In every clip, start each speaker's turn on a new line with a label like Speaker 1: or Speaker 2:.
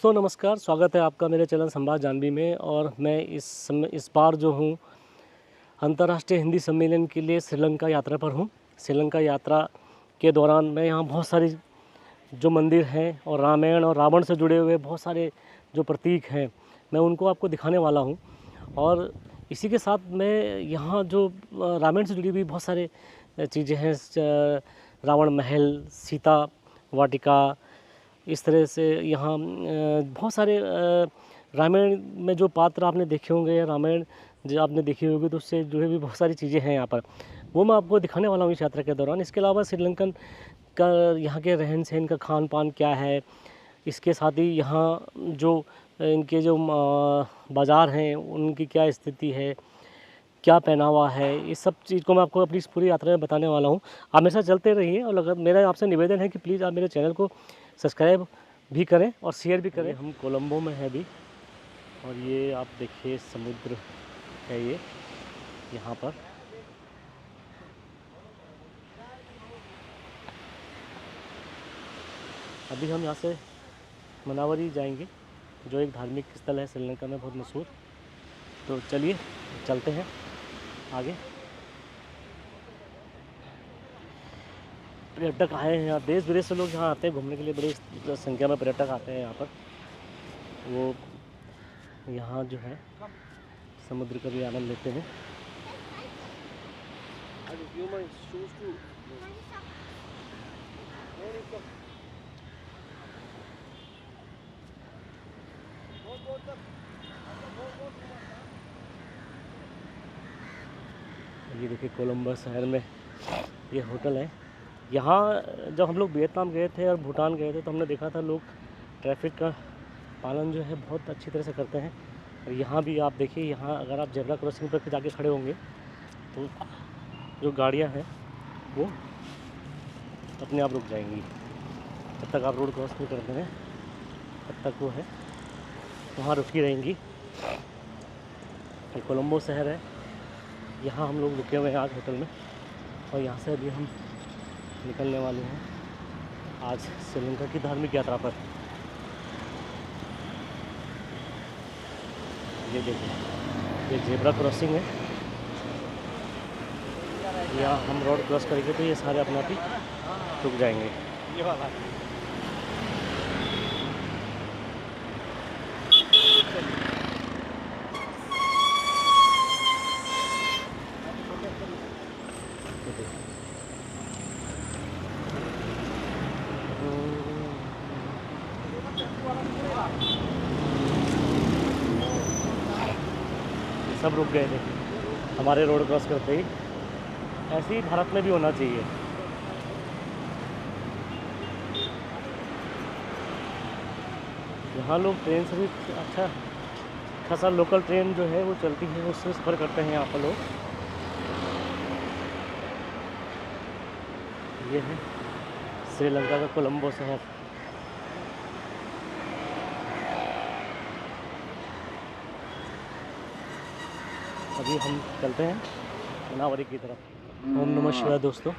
Speaker 1: दोस्तों नमस्कार, स्वागत है आपका मेरे चैनल संवाद जानवी में। और मैं इस बार जो हूँ अंतर्राष्ट्रीय हिंदी सम्मेलन के लिए श्रीलंका यात्रा पर हूँ। श्रीलंका यात्रा के दौरान मैं यहाँ बहुत सारी जो मंदिर हैं और रामायण और रावण से जुड़े हुए बहुत सारे जो प्रतीक हैं मैं उनको आपको दिखाने वाला हूँ। और इसी के साथ मैं यहाँ जो रामायण से जुड़ी हुई बहुत सारे चीज़ें हैं, रावण महल, सीता वाटिका, इस तरह से यहाँ बहुत सारे रामायण में जो पात्र आपने देखे होंगे या रामायण जो आपने देखी होगी तो उससे जुड़ी हुई बहुत सारी चीज़ें हैं यहाँ पर, वो मैं आपको दिखाने वाला हूँ इस यात्रा के दौरान। इसके अलावा श्रीलंकन का यहाँ के रहन सहन का खान पान क्या है, इसके साथ ही यहाँ जो इनके जो बाज़ार हैं उनकी क्या स्थिति है, क्या पहनावा है, इस सब चीज़ को मैं आपको अपनी इस पूरी यात्रा में बताने वाला हूँ। आप मेरे साथ चलते रहिए और अगर मेरा आपसे निवेदन है कि प्लीज़ आप मेरे चैनल को सब्सक्राइब भी करें और शेयर भी करें। हम कोलंबो में हैं अभी और ये आप देखिए समुद्र है ये यहाँ पर। अभी हम यहाँ से मनावरी जाएंगे जो एक धार्मिक स्थल है श्रीलंका में बहुत मशहूर। तो चलिए चलते हैं आगे। पर्यटक आए हैं यहाँ, देश विदेश से लोग यहाँ आते हैं घूमने के लिए, बड़ी संख्या में पर्यटक आते हैं यहाँ पर। वो यहाँ जो है समुद्र का भी आनंद लेते हैं। ये देखिए कोलंबो शहर में ये होटल है। यहाँ जब हम लोग वियतनाम गए थे और भूटान गए थे तो हमने देखा था लोग ट्रैफिक का पालन जो है बहुत अच्छी तरह से करते हैं। और यहाँ भी आप देखिए, यहाँ अगर आप जेब्रा क्रॉसिंग पर जाके खड़े होंगे तो जो गाड़ियाँ हैं वो अपने आप रुक जाएंगी। जब तक आप रोड क्रॉस नहीं करते हैं तब तक वो है वहाँ रुकी रहेंगी। ये कोलंबो शहर है, यहाँ हम लोग रुके हुए हैं आज होटल में और यहाँ से अभी हम निकलने वाले हैं आज श्रीलंका की धार्मिक यात्रा पर। ये देखिए ये जेब्रा क्रॉसिंग है, यहाँ हम रोड क्रॉस करेंगे तो ये सारे अपने आप ही रुक जाएंगे। ये वाला सब रुक गए थे हमारे रोड क्रॉस करते ही। ऐसे ही भारत में भी होना चाहिए। यहाँ लोग ट्रेन से भी अच्छा खासा लोकल ट्रेन जो है वो चलती है, उससे सफ़र करते हैं यहाँ पर लोग। ये है श्रीलंका का कोलंबो शहर। अभी हम चलते हैं मनावरी की तरफ। ओम नमः शिवाय दोस्तों।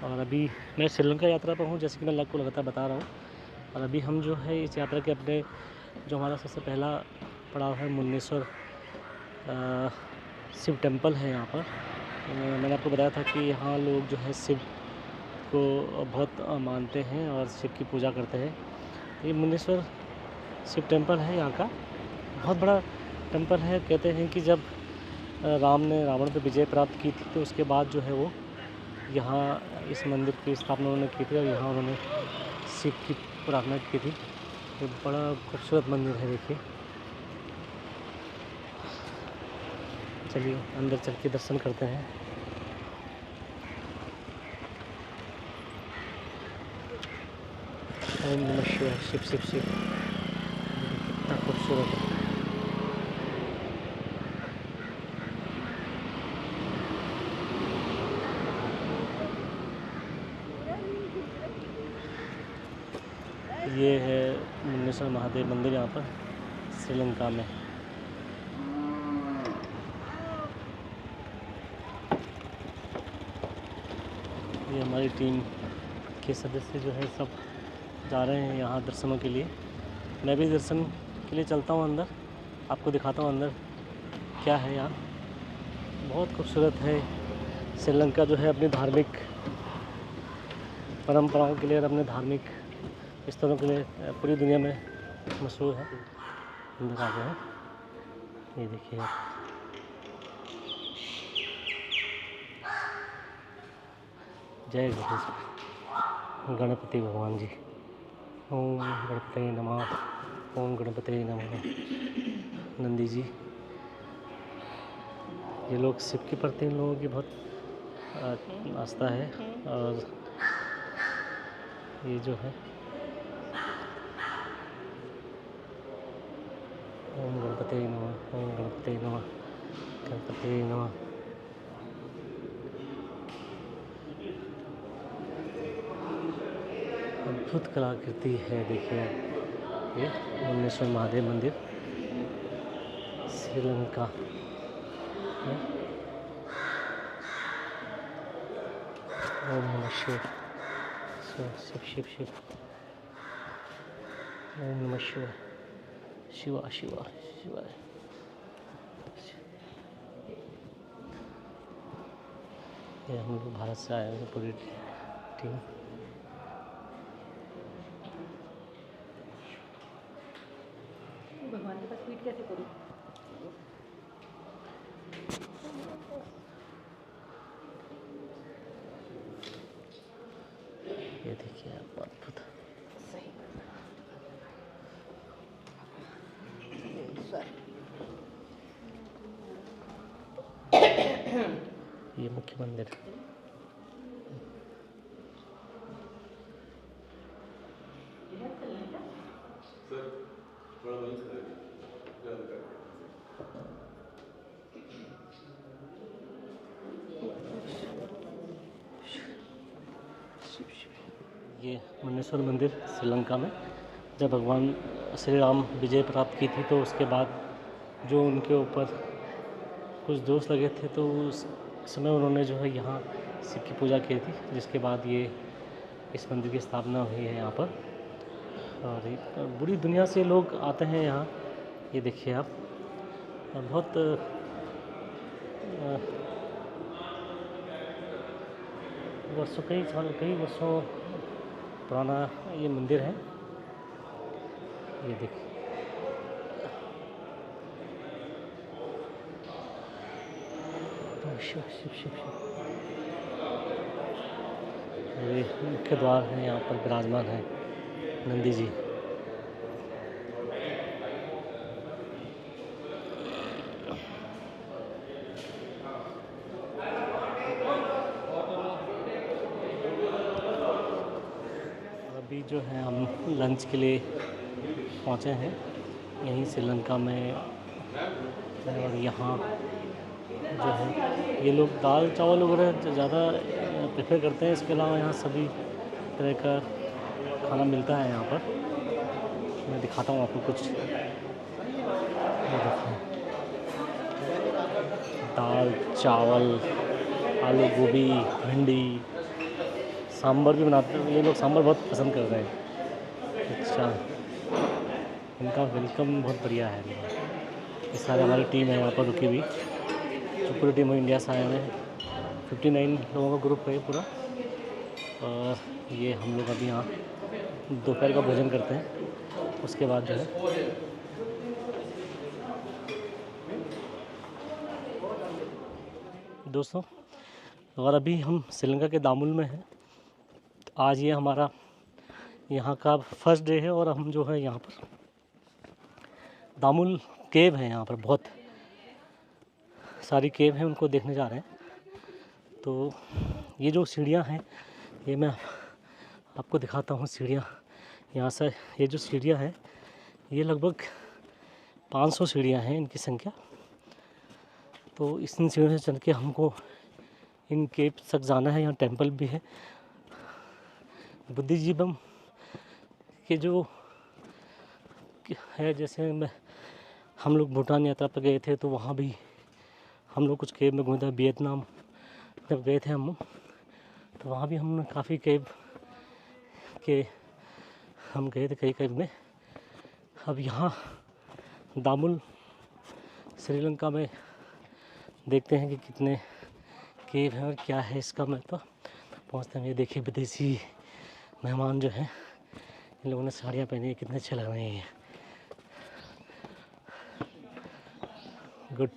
Speaker 1: और अभी मैं श्रीलंका यात्रा पर हूँ, जैसे कि मैं आपको लगातार बता रहा हूँ। और अभी हम जो है इस यात्रा के अपने जो हमारा सबसे पहला पड़ाव है मुन्नेश्वर शिव टेम्पल है यहाँ पर। मैंने आपको बताया था कि यहाँ लोग जो है शिव को बहुत मानते हैं और शिव की पूजा करते हैं। ये मुन्नेश्वर शिव टेम्पल है, यहाँ का बहुत बड़ा टेम्पल है। कहते हैं कि जब राम ने रावण पर विजय प्राप्त की थी तो उसके बाद जो है वो यहाँ इस मंदिर की स्थापना उन्होंने की थी और यहाँ उन्होंने शिव की प्रार्थना की थी। ये बड़ा खूबसूरत मंदिर है, देखिए। चलिए अंदर चल के दर्शन करते हैं। ओम नमः शिवाय। शिव शिव शिव, कितना खूबसूरत है। ये है मुन्नेश्वर महादेव मंदिर यहाँ पर श्रीलंका में। ये हमारी टीम के सदस्य जो है सब जा रहे हैं यहाँ दर्शनों के लिए। मैं भी दर्शन के लिए चलता हूँ अंदर, आपको दिखाता हूँ अंदर क्या है यहाँ। बहुत खूबसूरत है। श्रीलंका जो है अपनी धार्मिक परंपराओं के लिए और अपने धार्मिक स्थलों के लिए पूरी दुनिया में मशहूर है। अंदर आ गए हैं, ये देखिए आप। जय गणपति भगवान जी। ओम गणपति नमः, ओम गणपति नमः। नंदी जी, ये लोग शिव के प्रति इन लोगों की बहुत आस्था है। और ये जो है ओम गणपति नमः, ओम गणपति नमः, गणपति नमः। अद्भुत कलाकृति है, देखिए ये मुंडेश्वर महादेव मंदिर श्रीलंका है। ओम नमः शिव शिव शिव शिव। ओम नमः शिवाय शिवा शिवा शिवाय। ये हम लोग भारत से आए हैं पूरी टीम।
Speaker 2: भगवान के पास ट्वीट कैसे करूँ?
Speaker 1: ये देखिए आप, अद्भुत। ये मुख्य मंदिर ये मुंडेश्वर मंदिर श्रीलंका में जब भगवान श्री राम विजय प्राप्त की थी तो उसके बाद जो उनके ऊपर कुछ दोष लगे थे तो उस समय उन्होंने जो है यहाँ शिव की पूजा की थी, जिसके बाद ये इस मंदिर की स्थापना हुई है यहाँ पर। और पूरी दुनिया से लोग आते हैं यहाँ। ये देखिए आप, बहुत कई वर्षों पुराना ये मंदिर है। ये देखिए शिव शिव शिव शिव। ये मुख्य द्वार है, यहाँ पर विराजमान है नंदी जी। अभी जो है हम लंच के लिए पहुँचे हैं यहीं श्रीलंका में। और यहाँ जो है ये लोग दाल चावल वगैरह ज़्यादा प्रेफर करते हैं। इसके अलावा यहाँ सभी तरह का खाना मिलता है यहाँ पर। मैं दिखाता हूँ आपको कुछ। ये देखिए, दाल चावल, आलू गोभी, भिंडी, सांभर भी बनाते हैं। ये लोग सांभर बहुत पसंद कर रहे हैं। अच्छा, इनका वेलकम बहुत बढ़िया है। ये सारे हमारी टीम है यहाँ पर रुकी हुई, जो पूरी टीम इंडिया से आए हुए हैं। 59 लोगों का ग्रुप है पूरा। और ये हम लोग अभी यहाँ दोपहर का भोजन करते हैं, उसके बाद जो है दोस्तों। और अभी हम श्रीलंका के दामुल में हैं। आज ये हमारा यहाँ का फर्स्ट डे है और हम जो है यहाँ पर दामुल केव है, यहाँ पर बहुत सारी केव हैं, उनको देखने जा रहे हैं। तो ये जो सीढ़ियाँ हैं, ये मैं आपको दिखाता हूँ। सीढ़ियाँ यहाँ से, ये जो सीढ़ियाँ हैं ये लगभग 500 सीढ़ियाँ हैं इनकी संख्या। तो इन सीढ़ियों से चल के हमको इन केव तक जाना है। यहाँ टेंपल भी है। बुद्धिजीवम के जो है, जैसे हम लोग भूटान यात्रा पर गए थे तो वहाँ भी हम लोग कुछ केव में घूमे थे। वियतनाम जब गए थे हम, तो वहाँ भी हमने काफ़ी केव के हम गए थे। कई केव में अब यहाँ दामुल श्रीलंका में देखते हैं कि कितने केव हैं और क्या है इसका महत्व। पहुँचते हैं। ये देखिए विदेशी मेहमान जो हैं, इन लोगों ने साड़ियाँ पहनी है, कितने अच्छे लग रहे हैं। गुड।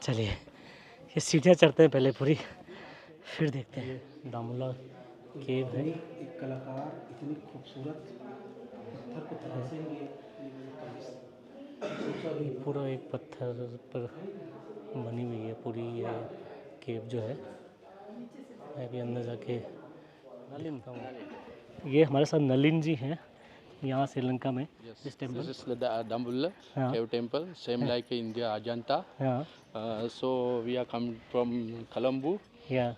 Speaker 1: चलिए ये सीढ़ियाँ चढ़ते हैं पहले पूरी, फिर देखते हैं। दामुला केव है।
Speaker 2: एक कलाकार इतनी खूबसूरत पत्थर को तराशेंगे,
Speaker 1: ये पूरा एक पत्थर पर बनी हुई है पूरी ये केव जो है। मैं भी अंदर जाके नलिन हूँ। ये हमारे साथ नलिन जी हैं यहाँ श्रीलंका में।
Speaker 3: This is the Dambulla
Speaker 1: Yeah.
Speaker 3: cave temple, same like India Ajanta.
Speaker 1: हाँ
Speaker 3: So we are coming from Colombo
Speaker 1: या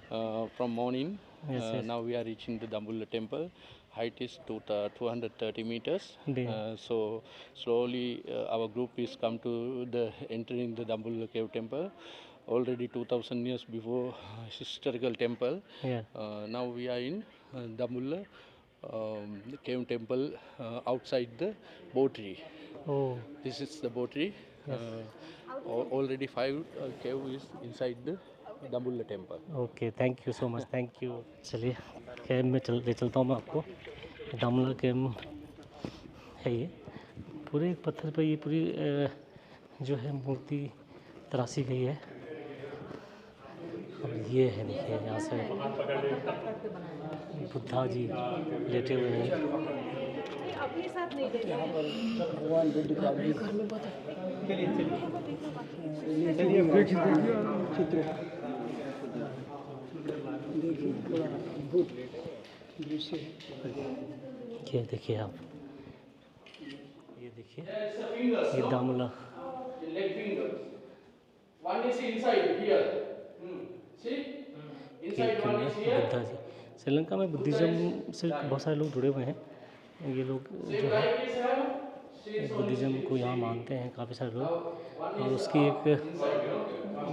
Speaker 3: from morning.
Speaker 1: Yes, yes.
Speaker 3: Now we are reaching the Dambulla temple. Height is 230 meters.
Speaker 1: Yeah.
Speaker 3: So slowly our group is come to the entering the Dambulla cave temple. Already 2000 years before historical temple.
Speaker 1: या
Speaker 3: Now we are in Dambulla the cave temple outside the Botri.
Speaker 1: Oh
Speaker 3: This is the Botri. Already 5 cave is inside the Dambulla temple.
Speaker 1: Okay, thank you so much, thank you. चलिए cab में ले चलता हूँ मैं आपको। दामुला cab है ये। पूरे एक पत्थर पर ये पूरी जो है मूर्ति तराशी गई है। और ये है देखिए, यहाँ से बुद्धा जी लेटे हुए हैं।
Speaker 4: अपने साथ नहीं ले
Speaker 2: यहाँ पर भगवान बुद्ध का भी चित्र देखिए, बड़ा अद्भुत दृश्य है।
Speaker 1: ये देखिए आप, ये देखिए ये दामुला
Speaker 3: Leg fingers. One is inside here. See? Inside
Speaker 1: cave
Speaker 3: one
Speaker 1: में
Speaker 3: is here.
Speaker 1: बुद्धा जी। श्रीलंका में बुद्धिज़्म से बहुत सारे लोग जुड़े हुए हैं। ये लोग जो है
Speaker 3: Right is here.
Speaker 1: बुद्धिज़्म को यहाँ मानते हैं काफ़ी सारे लोग। और उसकी एक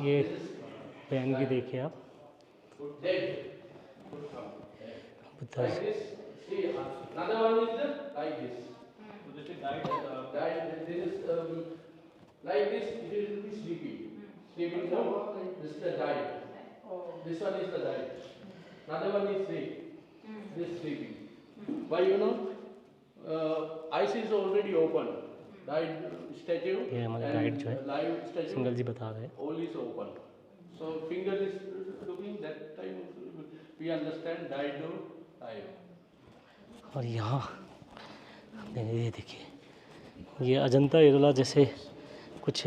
Speaker 1: ये बयान भी देखिए आप, Buddha ji.
Speaker 3: See, another one is the like this. This is like this. It will be sleeping. Sleeping form. This is the diet. This one is the diet. Another one is sleep. This sleeping. Why you know? Eyes is already open. Diet statue.
Speaker 1: ये हमारे
Speaker 3: and
Speaker 1: guide जो है,
Speaker 3: live statue.
Speaker 1: Single जी बता रहे हैं।
Speaker 3: All is open. So finger is looking. That time we understand diet to diet.
Speaker 1: और यहाँ ये देखिए, ये अजंता एलोरा जैसे कुछ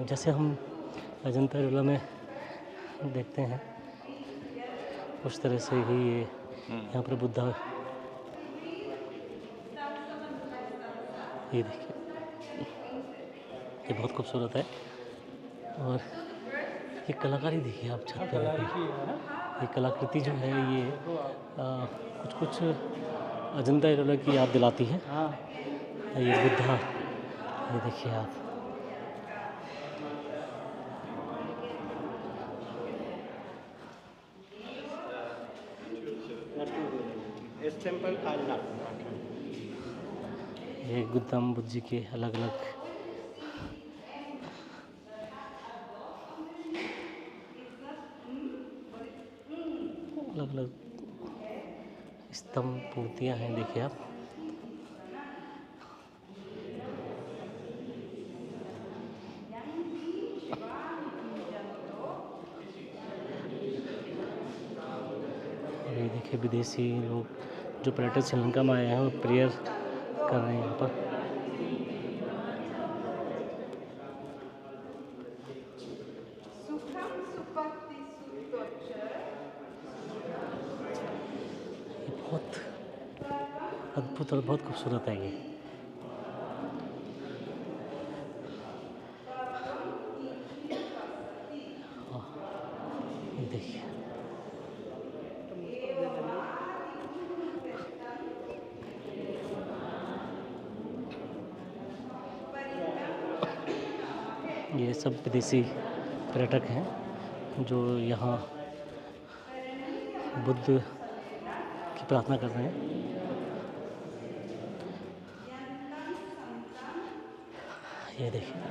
Speaker 1: जैसे हम अजंता एलोरा में देखते हैं उस तरह से ही ये यहाँ पर बुद्धा। ये देखिए, ये बहुत खूबसूरत है। और ये कलाकारी देखिए आप छत पे देखिए। ये कलाकृति जो है ये कुछ कुछ अजंता एलोरा की याद दिलाती है। ये बुद्धा, ये देखिए आप।
Speaker 2: This temple are not.
Speaker 1: ये गौतम बुद्ध जी के अलग अलग अलग स्तंभ मूर्तियाँ हैं, देखिए आप। ये देखिए विदेशी लोग जो पर्यटक श्रीलंका में आए हैं वो प्रेयर कर रहे हैं यहाँ पर।
Speaker 4: सुखम सुपत्ति सुतोच्च।
Speaker 1: ये बहुत अद्भुत और बहुत खूबसूरत है ये। ये देखिए, ये सब विदेशी पर्यटक हैं जो यहाँ बुद्ध की प्रार्थना कर रहे हैं। ये देखिए,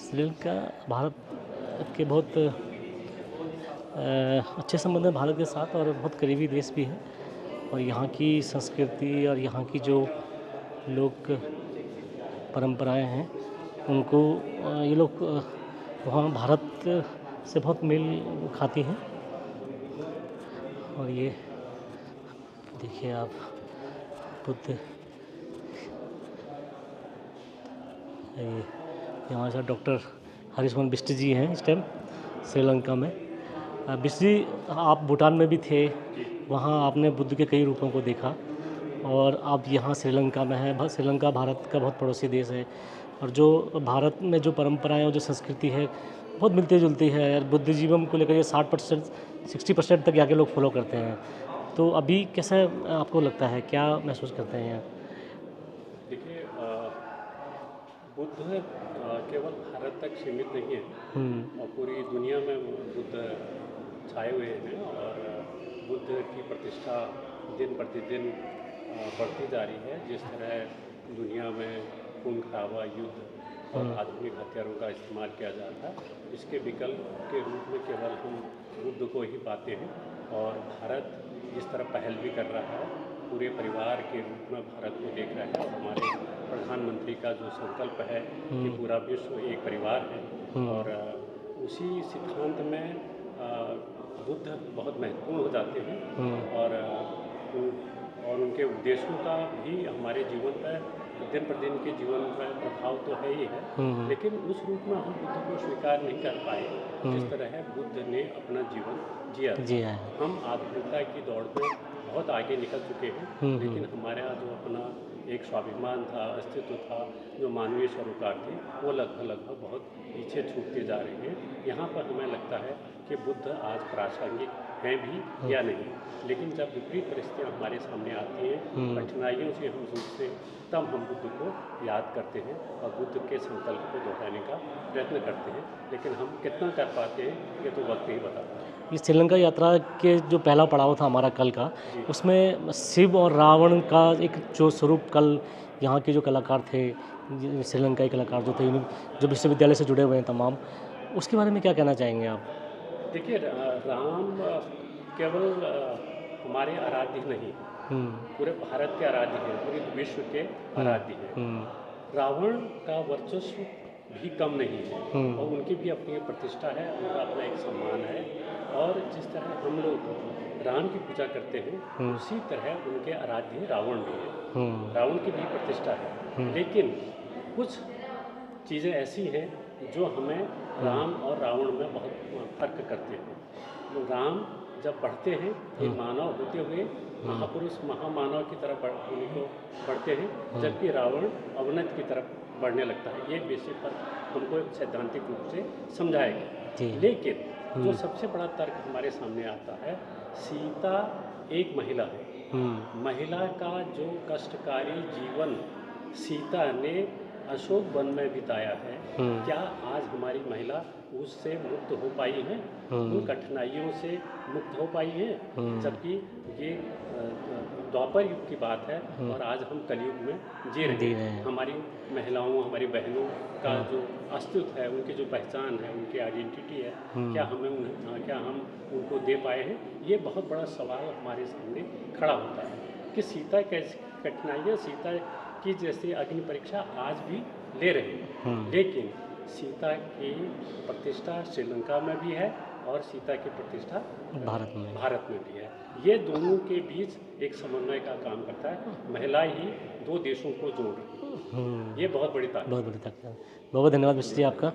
Speaker 1: श्रीलंका भारत के बहुत अच्छे संबंध हैं भारत के साथ और बहुत करीबी देश भी है। और यहाँ की संस्कृति और यहाँ की जो लोक परंपराएं हैं उनको ये लोग वहाँ भारत से बहुत मेल खाती हैं। और ये देखिए आप, बुद्ध, ये हमारे साथ डॉक्टर हरीशमन बिष्ट जी हैं इस टाइम श्रीलंका में। बिष्ट जी, आप भूटान में भी थे, वहाँ आपने बुद्ध के कई रूपों को देखा और आप यहाँ श्रीलंका में हैं। श्रीलंका भारत का बहुत पड़ोसी देश है और जो भारत में जो परंपराएं और जो संस्कृति है बहुत मिलती जुलती है। और बुद्ध जीवन को लेकर ये 60% 60% तक यहाँ के लोग फॉलो करते हैं। तो अभी कैसा आपको लगता है, क्या महसूस करते हैं यहाँ?
Speaker 5: देखिए, बुद्ध केवल भारत तक सीमित नहीं है और पूरी दुनिया में बुद्ध छाए हुए हैं और बुद्ध की प्रतिष्ठा दिन प्रतिदिन बढ़ती जा रही है। जिस तरह दुनिया में खून खराबा, युद्ध और आधुनिक हथियारों का इस्तेमाल किया जाता है, इसके विकल्प के रूप में केवल हम बुद्ध को ही पाते हैं। और भारत जिस तरह पहल भी कर रहा है, पूरे परिवार के रूप में भारत को देख रहा है। और हमारे प्रधानमंत्री का जो संकल्प है कि पूरा विश्व एक परिवार है, और उसी सिद्धांत में बुद्ध बहुत महत्वपूर्ण हो जाते हैं। और उनके उपदेशों का भी हमारे जीवन पर दिन प्रतिदिन के जीवन पर प्रभाव तो है ही है, लेकिन उस रूप में हम बुद्ध को स्वीकार नहीं कर पाए जिस तरह बुद्ध ने अपना जीवन जिया है। हम आधुनिकता की दौड़ में बहुत आगे निकल चुके हैं, लेकिन हमारे यहाँ जो अपना एक स्वाभिमान था, अस्तित्व था, जो मानवीय सरोकार थे, वो लगभग बहुत पीछे छूटते जा रहे हैं। यहाँ पर हमें लगता है कि बुद्ध आज प्रासंगिक हैं भी या नहीं, लेकिन जब विपरीत परिस्थितियाँ हमारे सामने आती हैं, कठिनाइयों से हम जूझते हैं, तब हम बुद्ध को याद करते हैं और बुद्ध के संकल्प को दोहराने का प्रयत्न करते हैं। लेकिन हम कितना कर पाते हैं ये तो वक्त ही बताता है।
Speaker 1: ये श्रीलंका यात्रा के जो पहला पड़ाव था हमारा कल का, उसमें शिव और रावण का एक जो स्वरूप, कल यहाँ के जो कलाकार थे, श्रीलंकाई कलाकार जो थे, जो विश्वविद्यालय से जुड़े हुए हैं तमाम, उसके बारे में क्या कहना चाहेंगे आप?
Speaker 5: देखिए, राम केवल हमारे आराध्य नहीं, पूरे भारत के आराध्य हैं, पूरे विश्व के आराध्य हैं। रावण का वर्चस्व भी कम नहीं है और उनकी भी अपनी प्रतिष्ठा है, उनका अपना एक सम्मान है। और जिस तरह हम लोग राम की पूजा करते हैं, उसी तरह उनके आराध्य रावण भी है। रावण की भी प्रतिष्ठा है, लेकिन कुछ चीज़ें ऐसी हैं जो हमें राम और रावण में बहुत फर्क करते हैं। तो राम जब बढ़ते हैं एक मानव होते हुए महापुरुष महामानव की तरफ होने को बढ़ते हैं, जबकि रावण अवनत की तरफ बढ़ने लगता है। ये बेसिक पर हमको सैद्धांतिक रूप से समझाया गया। लेकिन जो सबसे बड़ा तर्क हमारे सामने आता है, सीता एक महिला है। महिला का जो कष्टकारी जीवन सीता ने अशोक वन में बिताया है, क्या आज हमारी महिला उससे मुक्त हो पाई है, उन कठिनाइयों से मुक्त हो पाई है? जबकि ये द्वापर युग की बात है और आज हम कलयुग में जी रहे हैं। हमारी महिलाओं, हमारी बहनों का जो अस्तित्व है, उनकी जो पहचान है, उनकी आइडेंटिटी है, क्या हम उनको दे पाए हैं? ये बहुत बड़ा सवाल हमारे सामने खड़ा होता है कि सीता कैसी कठिनाइयाँ, सीता की जैसे अग्नि परीक्षा आज भी ले रहे हैं, लेकिन सीता की प्रतिष्ठा श्रीलंका में भी है और सीता की प्रतिष्ठा भारत में भी है। ये दोनों के बीच एक समन्वय का काम करता है। महिला ही दो देशों को जोड़ रही है। ये बहुत बड़ी ताकत है।
Speaker 1: बहुत धन्यवाद मिश्र जी आपका।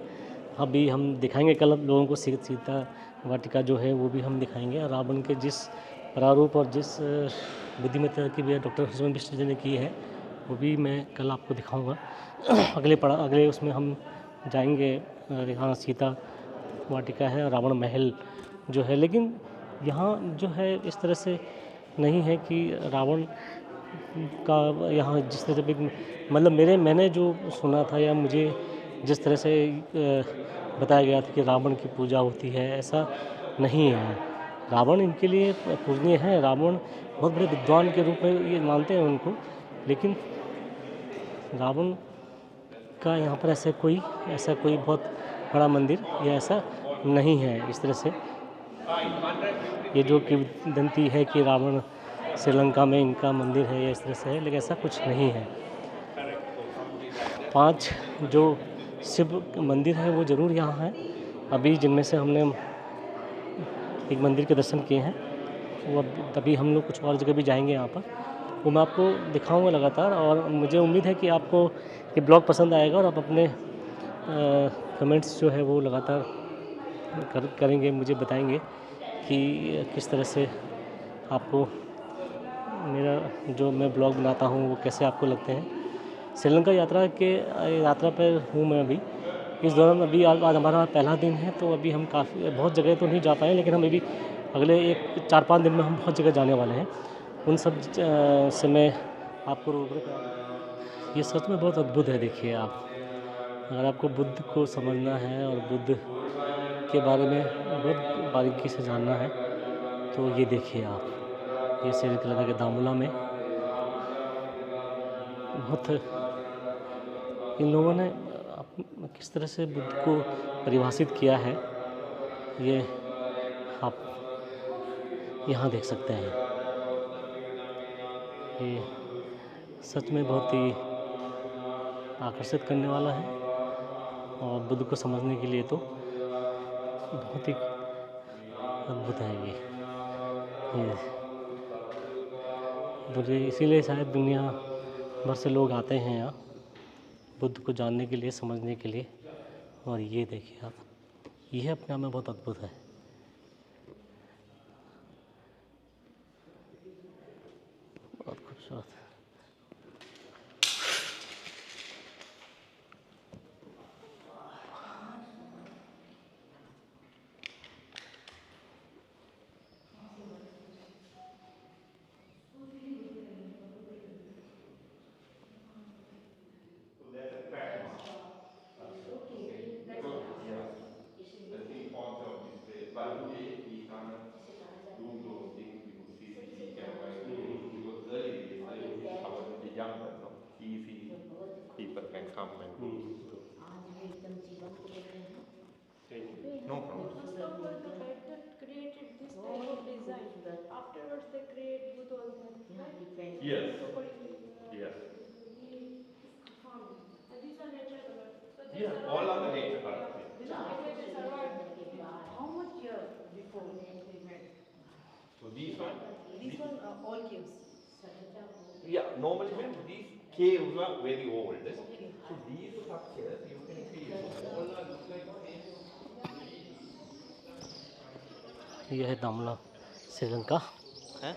Speaker 1: अभी हम दिखाएंगे कल लोगों को सीता वाटिका जो है वो भी हम दिखाएंगे। रावण के जिस प्रारूप और जिस बुद्धिमत्ता की भी डॉक्टर हरीशमन बिष्ट जी ने की है, वो भी मैं कल आपको दिखाऊंगा। अगले उसमें हम जाएंगे। यहाँ सीता वाटिका है, रावण महल जो है, लेकिन यहाँ जो है इस तरह से नहीं है कि रावण का यहाँ जिस तरह से मतलब मैंने जो सुना था या मुझे जिस तरह से बताया गया था कि रावण की पूजा होती है, ऐसा नहीं है। रावण इनके लिए पूजनीय है। रावण बहुत बड़े विद्वान के रूप में ये मानते हैं उनको, लेकिन रावण का यहाँ पर ऐसा कोई बहुत बड़ा मंदिर या ऐसा नहीं है। इस तरह से ये जो किंवदंती है कि रावण श्रीलंका में इनका मंदिर है या इस तरह से है, लेकिन ऐसा कुछ नहीं है। 5 जो शिव मंदिर है वो ज़रूर यहाँ है अभी, जिनमें से हमने एक मंदिर के दर्शन किए हैं। वो तभी हम लोग कुछ और जगह भी जाएंगे यहाँ पर, वो मैं आपको दिखाऊंगा लगातार। और मुझे उम्मीद है कि आपको ये ब्लॉग पसंद आएगा और आप अपने कमेंट्स जो है वो लगातार करेंगे, मुझे बताएंगे कि किस तरह से आपको मेरा जो मैं ब्लॉग बनाता हूँ वो कैसे आपको लगते हैं। श्रीलंका यात्रा पर हूँ मैं अभी। इस दौरान अभी आज हमारा पहला दिन है, तो अभी हम बहुत जगह तो नहीं जा पाए, लेकिन हम अभी अगले 4-5 दिन में हम बहुत जगह जाने वाले हैं। उन सब से मैं आपको रूबरू करा। ये सच में बहुत अद्भुत है। देखिए आप, अगर आपको बुद्ध को समझना है और बुद्ध के बारे में बहुत बारीकी से जानना है तो ये देखिए आप, ये श्रीलंका के दामुला में बहुत इन लोगों ने किस तरह से बुद्ध को परिभाषित किया है, ये आप यहाँ देख सकते हैं। ये सच में बहुत ही आकर्षित करने वाला है, और बुद्ध को समझने के लिए तो बहुत ही अद्भुत है ये बुद्ध। इसीलिए शायद दुनिया भर से लोग आते हैं यहाँ बुद्ध को जानने के लिए, समझने के लिए। और ये देखिए आप, यह अपने आप में बहुत अद्भुत है। बहुत खूबसूरत है।
Speaker 6: The king points out this place, but today we cannot do those things with CCTV camera. Because early days, the younger, no, easy people can come and go. No problem.
Speaker 4: First of all, the painter created this type of design. Afterwards, they create Buddha on that, right?
Speaker 6: Yes.
Speaker 4: According to
Speaker 6: Yes.
Speaker 4: and these are nature colors. So they
Speaker 6: Yeah,
Speaker 4: survive.
Speaker 6: all other nature colors.
Speaker 4: This is because they survive.
Speaker 7: How much year before they made?
Speaker 6: So these one,
Speaker 7: This one, all caves.
Speaker 6: yeah, normally when these caves are very old. So these structures you can see all are look like same.
Speaker 1: यह है दामुला, श्रीलंका है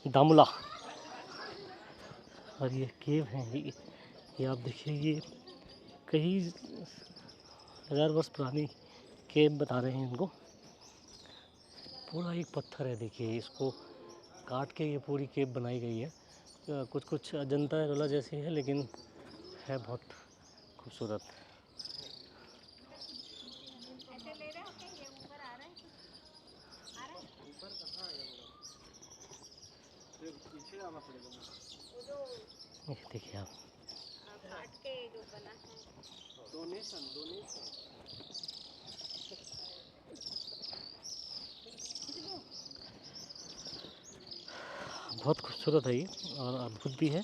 Speaker 1: दामुला। और ये केव हैं, ये आप देखिए, ये कई हज़ार वर्ष पुरानी केव बता रहे हैं इनको। पूरा एक पत्थर है, देखिए इसको काट के ये पूरी केव बनाई गई है। कुछ अजंता एलोरा जैसी है, लेकिन है बहुत खूबसूरत। ये देखिए आप, बहुत खूबसूरत है ये और अद्भुत भी है।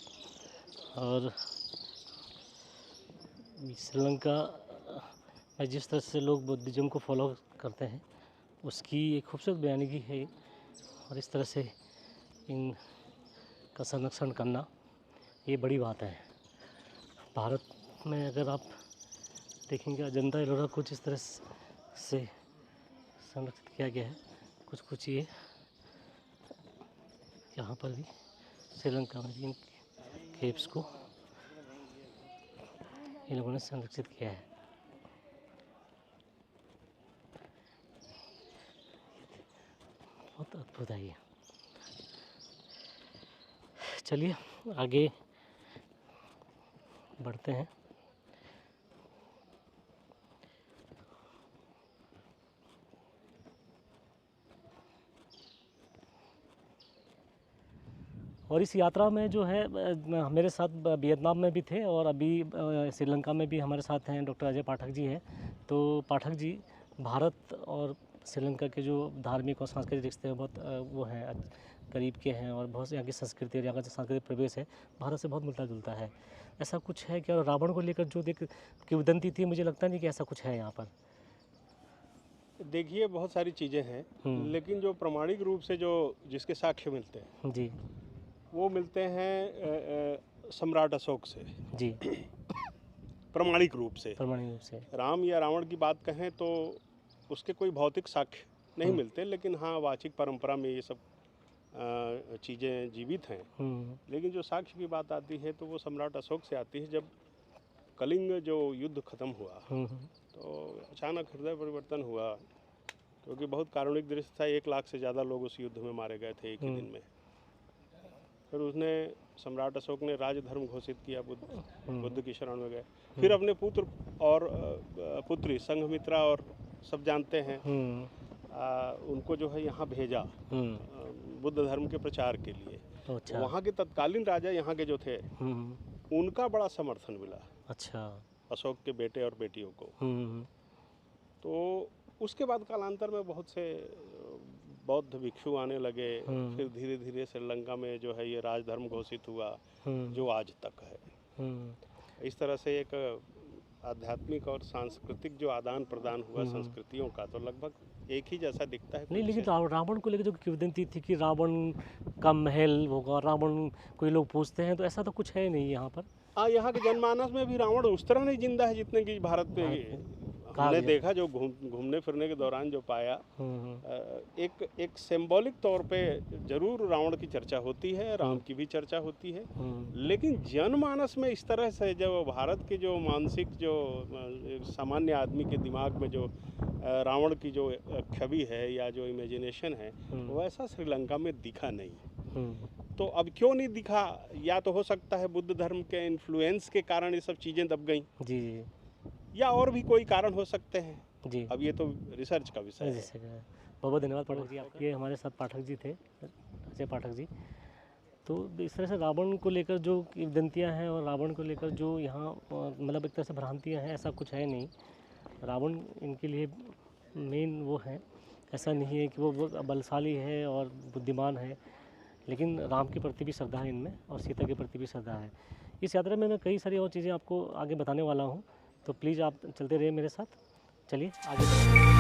Speaker 1: और श्रीलंका में जिस तरह से लोग बुद्धिज़्म को फॉलो करते हैं, उसकी एक खूबसूरत बयानगी है। और इस तरह से इनका संरक्षण करना ये बड़ी बात है। भारत में अगर आप देखेंगे, अजंता एलोरा कुछ इस तरह से संरक्षित किया गया है। कुछ ये यहाँ पर भी श्रीलंका में इन केव्स को इन लोगों ने संरक्षित किया है। बहुत अद्भुत है ये। चलिए आगे बढ़ते हैं। और इस यात्रा में जो है मेरे साथ वियतनाम में भी थे और अभी श्रीलंका में भी हमारे साथ हैं डॉक्टर अजय पाठक जी हैं। तो पाठक जी, भारत और श्रीलंका के जो धार्मिक और सांस्कृतिक रिश्ते हैं बहुत वो हैं, करीब के हैं और बहुत यहाँ की संस्कृति और यहाँ का जो सांस्कृतिक प्रवेश है भारत से बहुत मिलता जुलता है। ऐसा कुछ है क्या? रावण को लेकर जो एक किंवदंती थी, मुझे लगता नहीं कि ऐसा कुछ है यहाँ पर।
Speaker 8: देखिए बहुत सारी चीज़ें हैं, लेकिन जो प्रमाणिक रूप से जो जिसके साक्ष्य मिलते हैं
Speaker 1: जी
Speaker 8: वो मिलते हैं सम्राट अशोक से
Speaker 1: जी
Speaker 8: प्रमाणिक रूप से।
Speaker 1: प्रमाणिक रूप से
Speaker 8: राम या रावण की बात कहें तो उसके कोई भौतिक साक्ष्य नहीं मिलते, लेकिन हाँ वाचिक परंपरा में ये सब चीज़ें जीवित हैं। लेकिन जो साक्ष्य की बात आती है तो वो सम्राट अशोक से आती है। जब कलिंग जो युद्ध खत्म हुआ तो अचानक हृदय परिवर्तन हुआ, क्योंकि बहुत कारुणिक दृश्य था। 1 लाख से ज़्यादा लोग उस युद्ध में मारे गए थे एक ही दिन में। फिर उसने सम्राट अशोक ने राजधर्म घोषित किया, बुद्ध की शरण में गए। फिर अपने पुत्र और पुत्री संघमित्रा और सब जानते हैं उनको जो है यहाँ भेजा बुद्ध धर्म के प्रचार के लिए।
Speaker 1: अच्छा।
Speaker 8: वहाँ के तत्कालीन राजा यहाँ के जो थे उनका बड़ा समर्थन मिला।
Speaker 1: अच्छा।
Speaker 8: अशोक के बेटे और बेटियों को। तो उसके बाद कालांतर में बहुत से बौद्ध भिक्षु आने लगे। फिर धीरे धीरे श्रीलंका में जो है ये राजधर्म घोषित हुआ जो आज तक है। इस तरह से एक आध्यात्मिक और सांस्कृतिक जो आदान प्रदान हुआ संस्कृतियों का, तो लगभग एक ही जैसा दिखता है।
Speaker 1: नहीं, लेकिन रावण को लेकर जो किंवदंती थी कि रावण का महल होगा, रावण कोई लोग पूछते हैं, तो ऐसा तो कुछ है नहीं यहाँ पर।
Speaker 8: हाँ, यहाँ के जनमानस में भी रावण उस तरह नहीं जिंदा है जितने की भारत पे हमने देखा। जो घूमने फिरने के दौरान जो पाया, एक सिंबॉलिक तौर पे जरूर रावण की चर्चा होती है, राम की भी चर्चा होती है, लेकिन जनमानस में इस तरह से जो भारत के जो मानसिक जो सामान्य आदमी के दिमाग में जो रावण की जो छवि है या जो इमेजिनेशन है, वैसा श्रीलंका में दिखा नहीं। तो अब क्यों नहीं दिखा? या तो हो सकता है बुद्ध धर्म के इन्फ्लुएंस के कारण ये सब चीज़ें दब गई
Speaker 1: जी,
Speaker 8: या और भी कोई कारण हो सकते हैं
Speaker 1: जी।
Speaker 8: अब ये तो रिसर्च का विषय है।
Speaker 1: बहुत बहुत धन्यवाद पाठक जी आपके। हमारे साथ पाठक जी थे, अजय पाठक जी। तो इस तरह से रावण को लेकर जो किंवदंतियाँ हैं और रावण को लेकर जो यहाँ मतलब एक तरह से भ्रांतियाँ हैं, ऐसा कुछ है नहीं। रावण इनके लिए मेन वो है, ऐसा नहीं है कि वो बलशाली है और बुद्धिमान है, लेकिन राम के प्रति भी श्रद्धा है इनमें और सीता के प्रति भी श्रद्धा है। इस यात्रा में मैं कई सारी और चीज़ें आपको आगे बताने वाला हूँ, तो प्लीज़ आप चलते रहिए मेरे साथ। चलिए आगे।